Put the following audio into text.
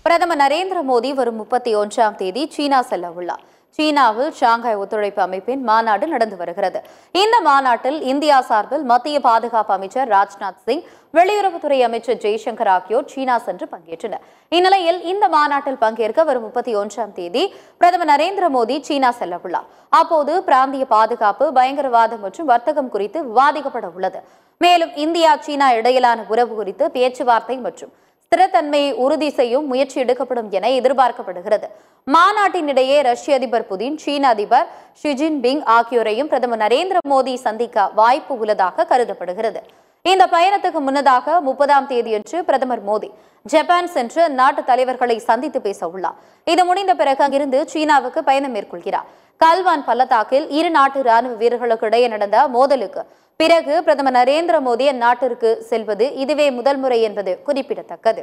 பிரதமர் நரேந்திர மோடி வரும் 31ஆம் தேதி சீனா செல்ல உள்ளார். சீனாவில் ஷாங்காய் ஒத்துழைப்பு அமைப்பின் மாநாடு நடந்து வருகிறது. இந்த மாநாட்டில் இந்தியா சார்பில் மத்திய பாதுகாப்பு அமைச்சர் ராஜ்நாத் சிங், வெளியுறவுத்துறை அமைச்சர் ஜெய்சங்கர் ஆகியோர் சீனா சென்று பங்கேற்றனர். இந்நிலையில் இந்த மாநாட்டில் பங்கேற்க வரும் 31ஆம் தேதி பிரதமர் நரேந்திர மோடி சீனா செல்ல உள்ளார். அப்போது பிராந்திய பாதுகாப்பு, பயங்கரவாதம் மற்றும் வர்த்தகம் குறித்து விவாதிக்கப்பட உள்ளது. மேலும் இந்தியா சீனா இடையிலான உறவு குறித்து பேச்சுவார்த்தை மற்றும் ஸ்திரத்தன்மையை உறுதி செய்யும் முயற்சி எடுக்கப்படும் என எதிர்பார்க்கப்படுகிறது. மாநாட்டினிடையே ரஷ்ய அதிபர் புதின், சீன அதிபர் ஷி ஜின்பிங் ஆகியோரையும் பிரதமர் நரேந்திர மோடி சந்திக்க வாய்ப்பு உள்ளதாக கருதப்படுகிறது. இந்த பயணத்துக்கு முன்னதாக 30ஆம் தேதியன்று பிரதமர் மோடி ஜப்பான் சென்று நாட்டு தலைவர்களை சந்தித்து பேச உள்ளார். இது முடிந்த பிறகு அங்கிருந்து சீனாவுக்கு பயணம் மேற்கொள்கிறார். கல்வான் பள்ளத்தாக்கில் இரு நாட்டு ராணுவ வீரர்களுக்கு இடையே நடந்த மோதலுக்கு பிறகு பிரதமர் நரேந்திர மோடி அந்நாட்டிற்கு செல்வது இதுவே முதல் முறை என்பது குறிப்பிடத்தக்கது.